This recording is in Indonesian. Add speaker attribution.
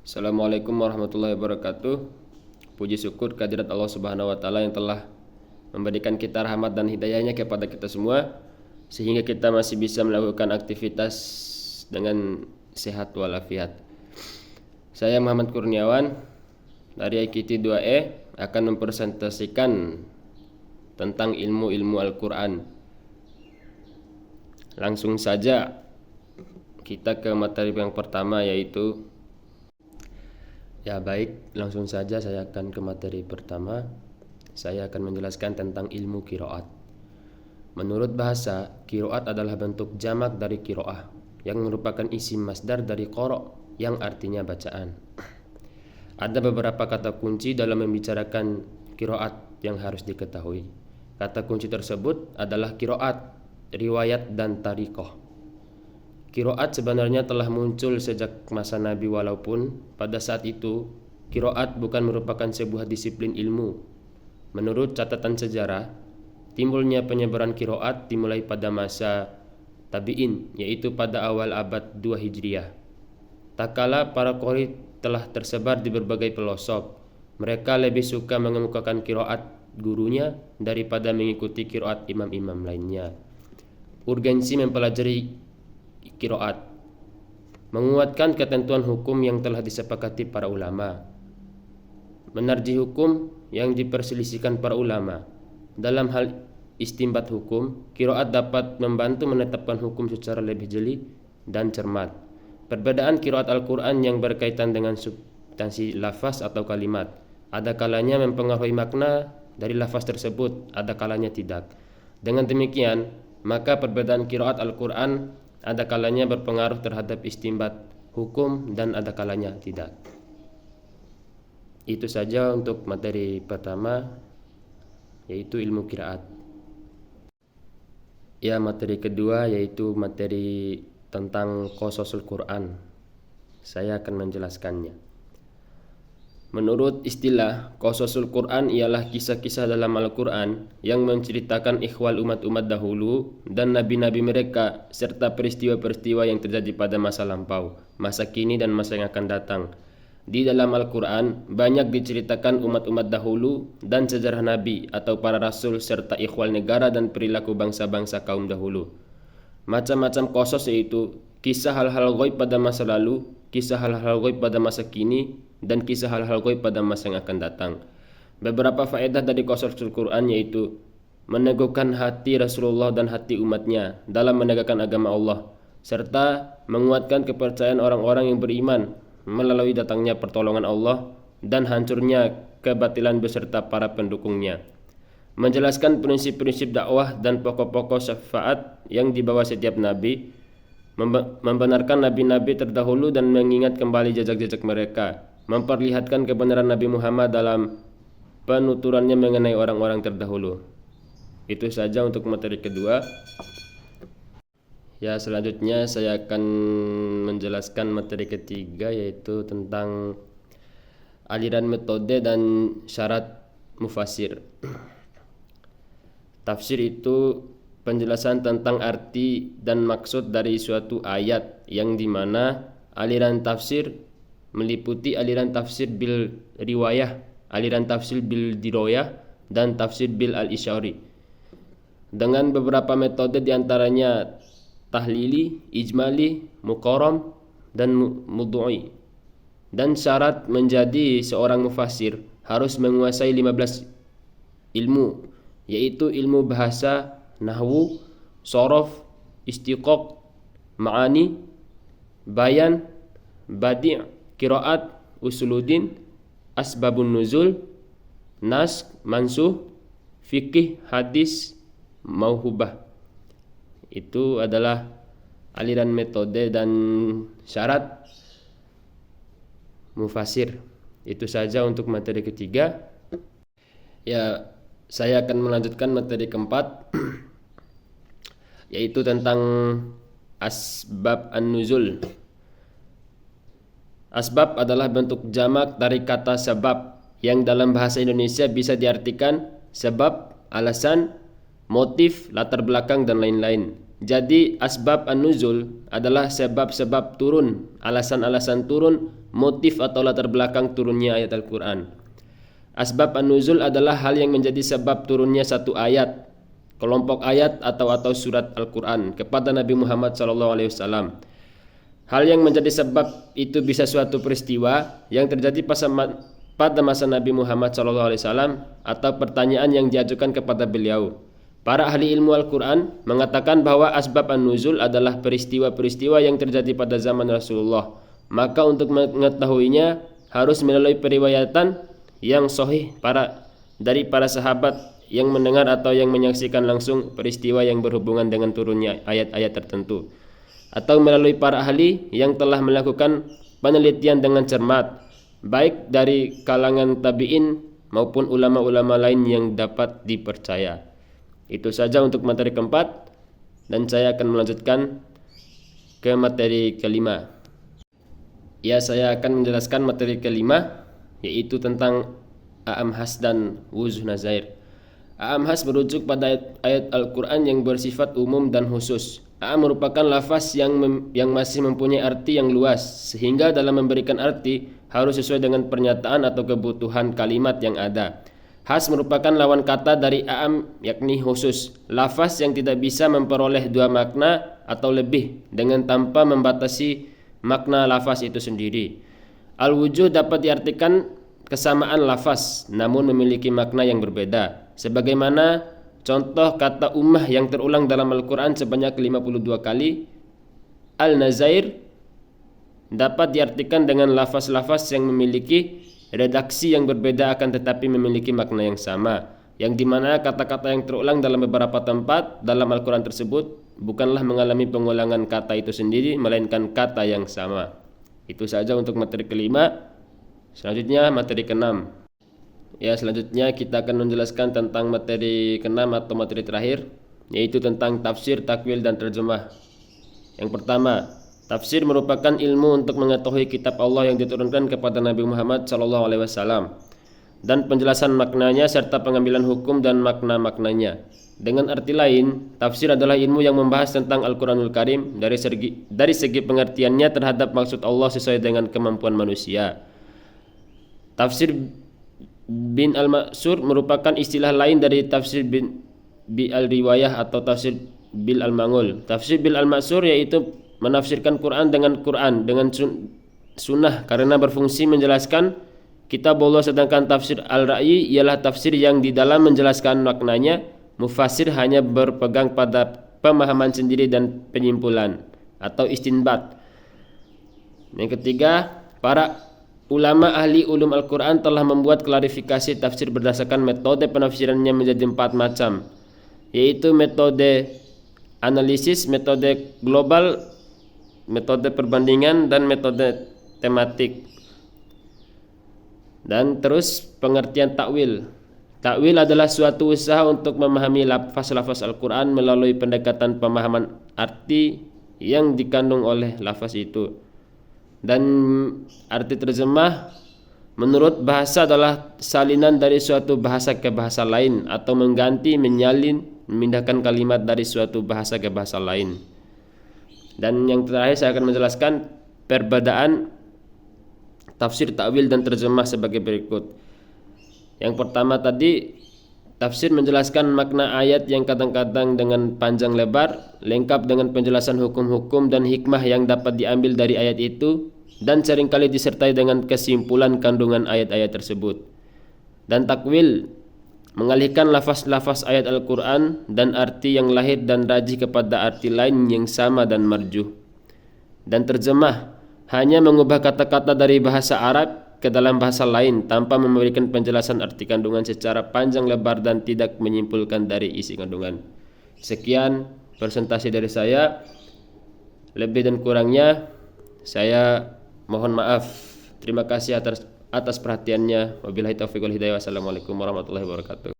Speaker 1: Assalamualaikum warahmatullahi wabarakatuh. Puji syukur kehadirat Allah Subhanahu wa taala yang telah memberikan kita rahmat dan hidayahnya kepada kita semua sehingga kita masih bisa melakukan aktivitas dengan sehat walafiat. Saya Muhammad Kurniawan dari IKT 2E akan mempresentasikan tentang ilmu-ilmu Al-Qur'an. Langsung saja kita ke materi yang pertama, yaitu langsung saja saya akan ke materi pertama. Saya akan menjelaskan tentang ilmu qiraat. Menurut bahasa, qiraat adalah bentuk jamak dari qiraah yang merupakan isim masdar dari qara yang artinya bacaan. Ada beberapa kata kunci dalam membicarakan qiraat yang harus diketahui. Kata kunci tersebut adalah qiraat, riwayat, dan tariqah. Qiraat sebenarnya telah muncul sejak masa Nabi, walaupun pada saat itu qiraat bukan merupakan sebuah disiplin ilmu. Menurut catatan sejarah, timbulnya penyebaran qiraat dimulai pada masa tabi'in, yaitu pada awal abad 2 Hijriah. Tak kala para qori telah tersebar di berbagai pelosok, mereka lebih suka mengemukakan qiraat gurunya daripada mengikuti qiraat imam-imam lainnya. Urgensi mempelajari qiraat menguatkan ketentuan hukum yang telah disepakati para ulama, menarjih hukum yang diperselisihkan para ulama. Dalam hal istinbat hukum, qiraat dapat membantu menetapkan hukum secara lebih jeli dan cermat. Perbedaan qiraat Al-Quran yang berkaitan dengan substansi lafaz atau kalimat, ada kalanya mempengaruhi makna dari lafaz tersebut, ada kalanya tidak. Dengan demikian, maka perbedaan qiraat Al-Quran ada kalanya berpengaruh terhadap istinbat hukum dan ada kalanya tidak. Itu saja untuk materi pertama, yaitu ilmu qiraat. Materi kedua yaitu materi tentang qasasul Quran. Saya akan menjelaskannya. Menurut istilah, qasasul Quran ialah kisah-kisah dalam Al-Quran yang menceritakan ikhwal umat-umat dahulu dan nabi-nabi mereka, serta peristiwa-peristiwa yang terjadi pada masa lampau, masa kini, dan masa yang akan datang. Di dalam Al-Quran banyak diceritakan umat-umat dahulu dan sejarah nabi atau para rasul serta ikhwal negara dan perilaku bangsa-bangsa kaum dahulu. Macam-macam qasas, yaitu kisah hal-hal ghaib pada masa lalu, kisah hal-hal ghaib pada masa kini, dan kisah hal-hal ghaib pada masa yang akan datang. Beberapa faedah dari qasasul Quran yaitu meneguhkan hati Rasulullah dan hati umatnya dalam menegakkan agama Allah, serta menguatkan kepercayaan orang-orang yang beriman melalui datangnya pertolongan Allah dan hancurnya kebatilan beserta para pendukungnya. Menjelaskan prinsip-prinsip dakwah dan pokok-pokok syafaat yang dibawa setiap nabi, membenarkan nabi-nabi terdahulu dan mengingat kembali jejak-jejak mereka, memperlihatkan kebenaran Nabi Muhammad dalam penuturannya mengenai orang-orang terdahulu. Itu saja untuk materi kedua. Selanjutnya saya akan menjelaskan materi ketiga, yaitu tentang aliran metode dan syarat mufasir. Tafsir itu penjelasan tentang arti dan maksud dari suatu ayat, yang dimana aliran tafsir meliputi aliran tafsir bil riwayah, aliran tafsir bil diroyah, dan tafsir bil al-isyari, dengan beberapa metode diantaranya tahlili, ijmali, muqaram, dan mudhu'i. Dan syarat menjadi seorang mufasir harus menguasai 15 ilmu, yaitu ilmu bahasa, nahwu, sorof, istiqaq, ma'ani, bayan, badi', qiraat, usuluddin, asbabun nuzul, naskh, mansuh, fikih, hadis, mauhubah. Itu adalah aliran metode dan syarat mufasir. Itu saja untuk materi ketiga. Saya akan melanjutkan materi keempat, yaitu tentang asbab an-nuzul. Asbab adalah bentuk jamak dari kata sebab, yang dalam bahasa Indonesia bisa diartikan sebab, alasan, motif, latar belakang, dan lain-lain. Jadi asbab an-nuzul adalah sebab-sebab turun, alasan-alasan turun, motif atau latar belakang turunnya ayat Al-Quran. Asbab an-nuzul adalah hal yang menjadi sebab turunnya satu ayat, kelompok ayat atau surat Al-Quran kepada Nabi Muhammad SAW. Hal yang menjadi sebab itu bisa suatu peristiwa yang terjadi pada masa Nabi Muhammad SAW atau pertanyaan yang diajukan kepada beliau. Para ahli ilmu Al-Quran mengatakan bahwa asbab an-nuzul adalah peristiwa-peristiwa yang terjadi pada zaman Rasulullah. Maka untuk mengetahuinya harus melalui periwayatan yang sahih dari para sahabat yang mendengar atau yang menyaksikan langsung peristiwa yang berhubungan dengan turunnya ayat-ayat tertentu, atau melalui para ahli yang telah melakukan penelitian dengan cermat, baik dari kalangan tabi'in maupun ulama-ulama lain yang dapat dipercaya. Itu saja untuk materi keempat, dan saya akan melanjutkan ke materi kelima. Ya, saya akan menjelaskan materi kelima, yaitu tentang a'am khas dan wujuh nazair. A'am khas merujuk pada ayat Al-Quran yang bersifat umum dan khusus. A'am merupakan lafaz yang masih mempunyai arti yang luas, sehingga dalam memberikan arti harus sesuai dengan pernyataan atau kebutuhan kalimat yang ada. Khas merupakan lawan kata dari a'am, yakni khusus, lafaz yang tidak bisa memperoleh dua makna atau lebih dengan tanpa membatasi makna lafaz itu sendiri. Al-wujuh dapat diartikan kesamaan lafaz namun memiliki makna yang berbeda, sebagaimana contoh kata ummah yang terulang dalam Al-Quran sebanyak 52 kali. Al-nazair dapat diartikan dengan lafaz-lafaz yang memiliki redaksi yang berbeda akan tetapi memiliki makna yang sama, yang dimana kata-kata yang terulang dalam beberapa tempat dalam Al-Quran tersebut bukanlah mengalami pengulangan kata itu sendiri, melainkan kata yang sama. Itu saja untuk materi kelima. Selanjutnya materi keenam. Ya, selanjutnya kita akan menjelaskan tentang materi keenam atau materi terakhir, yaitu tentang tafsir, takwil, dan terjemah. Yang pertama, tafsir merupakan ilmu untuk mengetahui kitab Allah yang diturunkan kepada Nabi Muhammad SAW dan penjelasan maknanya serta pengambilan hukum dan makna-maknanya. Dengan arti lain, tafsir adalah ilmu yang membahas tentang Al-Quranul Karim dari segi pengertiannya terhadap maksud Allah sesuai dengan kemampuan manusia. Tafsir bin al-Ma'sur merupakan istilah lain dari tafsir bi al-riwayah atau tafsir bil al-mangul. Tafsir bil al-Ma'sur yaitu menafsirkan Quran dengan sunnah karena berfungsi menjelaskan kitab Allah, sedangkan tafsir al-ra'yi ialah tafsir yang di dalam menjelaskan maknanya mufassir hanya berpegang pada pemahaman sendiri dan penyimpulan atau istinbat. Yang ketiga, para ulama ahli ulum Al-Quran telah membuat klarifikasi tafsir berdasarkan metode penafsirannya menjadi 4 macam, yaitu metode analisis, metode global, metode perbandingan, dan metode tematik. Dan terus pengertian takwil. Takwil adalah suatu usaha untuk memahami lafaz-lafaz Al-Quran melalui pendekatan pemahaman arti yang dikandung oleh lafaz itu. Dan arti terjemah menurut bahasa adalah salinan dari suatu bahasa ke bahasa lain atau mengganti, menyalin, memindahkan kalimat dari suatu bahasa ke bahasa lain. Dan yang terakhir saya akan menjelaskan perbedaan tafsir, takwil, dan terjemah sebagai berikut. Yang pertama tadi, tafsir menjelaskan makna ayat yang kadang-kadang dengan panjang lebar, lengkap dengan penjelasan hukum-hukum dan hikmah yang dapat diambil dari ayat itu, dan seringkali disertai dengan kesimpulan kandungan ayat-ayat tersebut. Dan takwil mengalihkan lafaz-lafaz ayat Al-Quran dan arti yang lahir dan rajih kepada arti lain yang sama dan marjuh. Dan terjemah hanya mengubah kata-kata dari bahasa Arab ke dalam bahasa lain tanpa memberikan penjelasan arti kandungan secara panjang lebar dan tidak menyimpulkan dari isi kandungan. Sekian presentasi dari saya. Lebih dan kurangnya saya mohon maaf. Terima kasih atas perhatiannya. Wabillahi taufiq wal hidayah. Wassalamualaikum warahmatullahi wabarakatuh.